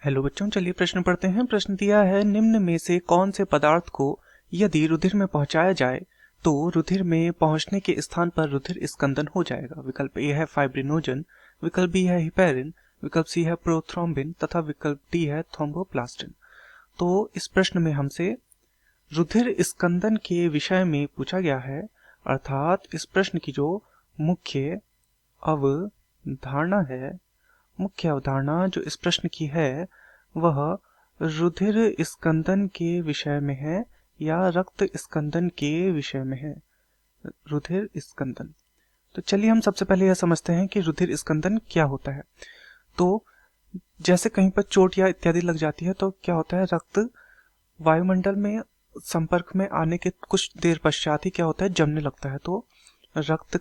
Hello बच्चों, चलिए प्रश्न पढ़ते हैं। प्रश्न दिया है, निम्न में से कौन से पदार्थ को यदि रुधिर में पहुंचाया जाए तो रुधिर में पहुंचने के स्थान पर रुधिर स्कंदन हो जाएगा। विकल्प ए है फाइब्रिनोजन, विकल्प बी है हिपेरिन, विकल्प सी है प्रोथ्रोम्बिन तथा विकल्प डी है थ्रोम्बोप्लास्टिन। तो इस प्रश्न में हमसे रुधिर स्कंदन के विषय में पूछा गया है, अर्थात इस प्रश्न की जो मुख्य अवधारणा जो इस प्रश्न की है वह रुधिर स्कंदन के विषय में है या रक्त स्कंदन के विषय में है। रुधिर स्कंदन, तो चलिए हम सबसे पहले यह समझते हैं कि रुधिर स्कंदन क्या होता है। तो जैसे कहीं पर चोट या इत्यादि लग जाती है तो क्या होता है, रक्त वायुमंडल में संपर्क में आने के कुछ देर पश्चात ही क्या होता है, जमने लगता है। तो रक्त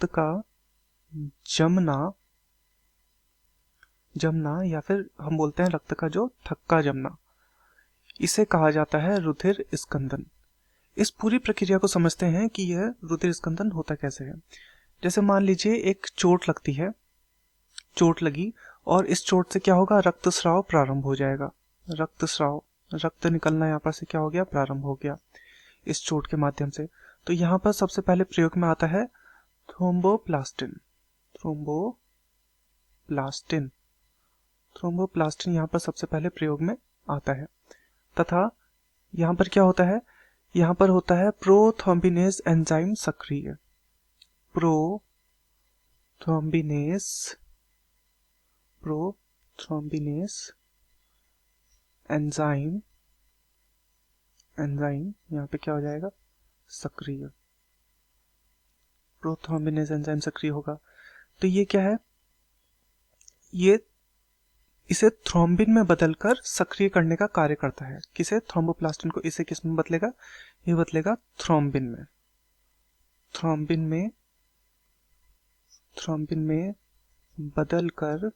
का जमना या फिर हम बोलते हैं रक्त का जो थक्का जमना, इसे कहा जाता है रुधिर स्कंदन। इस पूरी प्रक्रिया को समझते हैं कि यह रुधिर स्कंदन होता कैसे है। जैसे मान लीजिए एक चोट लगती है, चोट लगी और इस चोट से क्या होगा, रक्तस्राव प्रारंभ हो जाएगा। रक्त निकलना यहाँ पर से क्या हो गया, प्रारंभ हो गया इस चोट के माध्यम से। तो यहाँ पर सबसे पहले प्रयोग में आता है थ्रोम्बोप्लास्टिन यहाँ पर सबसे पहले प्रयोग में आता है। तथा यहाँ पर क्या होता है, यहाँ पर होता है प्रोथ्रोम्बिनेज एंजाइम सक्रिय। प्रोथ्रोम्बिनेज एंजाइम यहाँ पे क्या हो जाएगा, सक्रिय। प्रोथ्रोम्बिनेज एंजाइम सक्रिय होगा तो ये क्या है, ये इसे थ्रोम्बिन में बदलकर सक्रिय करने का कार्य करता है। किसे, थ्रोम्बोप्लास्टिन को। इसे किस में बदलेगा, ये बदलेगा थ्रोम्बिन में बदलकर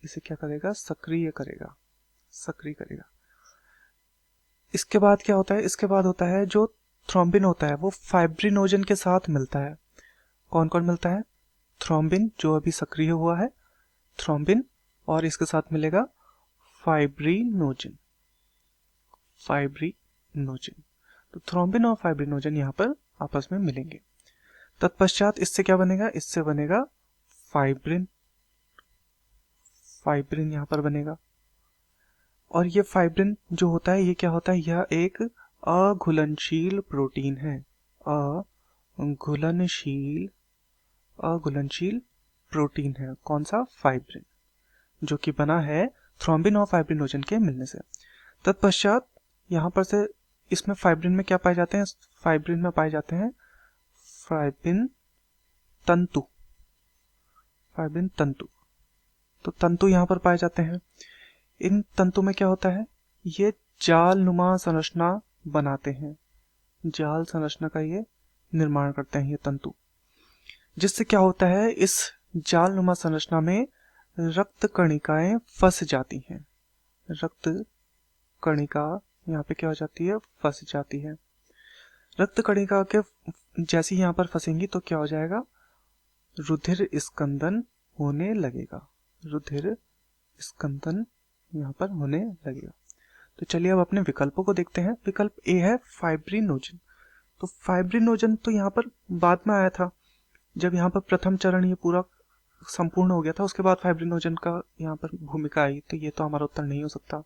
इसे क्या करेगा, सक्रिय करेगा। इसके बाद क्या होता है, इसके बाद होता है जो थ्रोम्बिन होता है वो फाइब्रिनोजन के साथ मिलता है। कौन कौन मिलता है, थ्रोम्बिन जो अभी सक्रिय हुआ है, थ्रोम्बिन, और इसके साथ मिलेगा फाइब्रिनोजन। तो थ्रोम्बिन और फाइब्रिनोजन यहाँ पर आपस में मिलेंगे। तत्पश्चात इससे क्या बनेगा, इससे बनेगा फाइब्रिन यहाँ पर बनेगा। और ये फाइब्रिन जो होता है, ये क्या होता है, यह एक अघुलनशील प्रोटीन है। अघुलनशील प्रोटीन है। कौन सा, फाइब्रिन, जो कि बना है थ्रोम्बिन और फाइब्रिनोजन के मिलने से। तत्पश्चात यहाँ पर से इसमें फाइब्रिन में क्या पाए जाते हैं, फाइब्रिन में पाए जाते हैं फाइब्रिन तंतु। तो तंतु यहाँ पर पाए जाते हैं। इन तंतु में क्या होता है, ये जालनुमा संरचना बनाते हैं, जाल संरचना का ये निर्माण करते हैं ये तंतु, जिससे क्या होता है, इस जालनुमा संरचना में रक्त कणिकाएं फंस जाती हैं। रक्त कणिका यहाँ पे क्या हो जाती है, फंस जाती है। रक्त कणिका के जैसे यहाँ पर फंसेंगी तो क्या हो जाएगा, रुधिर स्कंदन होने लगेगा। यहाँ पर होने लगेगा। तो चलिए अब अपने विकल्पों को देखते हैं। विकल्प ए है फाइब्रिनोजन। तो फाइब्रिनोजन तो यहाँ पर बाद में आया था, जब यहाँ पर प्रथम चरण ये पूरा संपूर्ण हो गया था, उसके बाद फाइब्रिनोजन का यहाँ पर भूमिका आई, तो ये तो हमारा उत्तर नहीं हो सकता।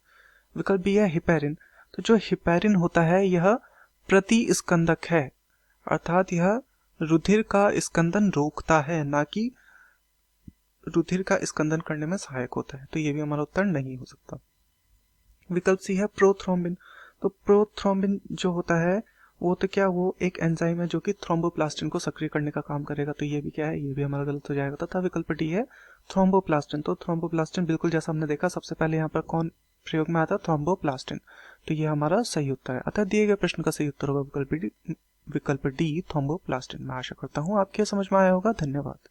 विकल्प बी है हिपेरिन। तो जो हिपेरिन होता है यह प्रतिस्कंदक है, अर्थात यह रुधिर का स्कंदन रोकता है, ना कि रुधिर का स्कंदन करने में सहायक होता है, तो ये भी हमारा उत्तर नहीं हो सकता। विकल्प सी है प्रोथ्रोम्बिन। तो प्रोथ्रोम्बिन जो होता है वो तो क्या, वो एक एंजाइम है जो कि थ्रोम्बोप्लास्टिन को सक्रिय करने का काम करेगा, तो ये भी क्या है, ये भी हमारा गलत हो जाएगा। तथा विकल्प डी है थ्रोम्बोप्लास्टिन। तो थ्रोम्बोप्लास्टिन बिल्कुल जैसा हमने देखा, सबसे पहले यहाँ पर कौन प्रयोग में आता, थ्रोम्बोप्लास्टिन, तो ये हमारा सही उत्तर है। अतः दिए गए प्रश्न का सही उत्तर होगा विकल्प डी थ्रोम्बोप्लास्टिन। मैं आशा करता हूँ आपके समझ में आया होगा। धन्यवाद।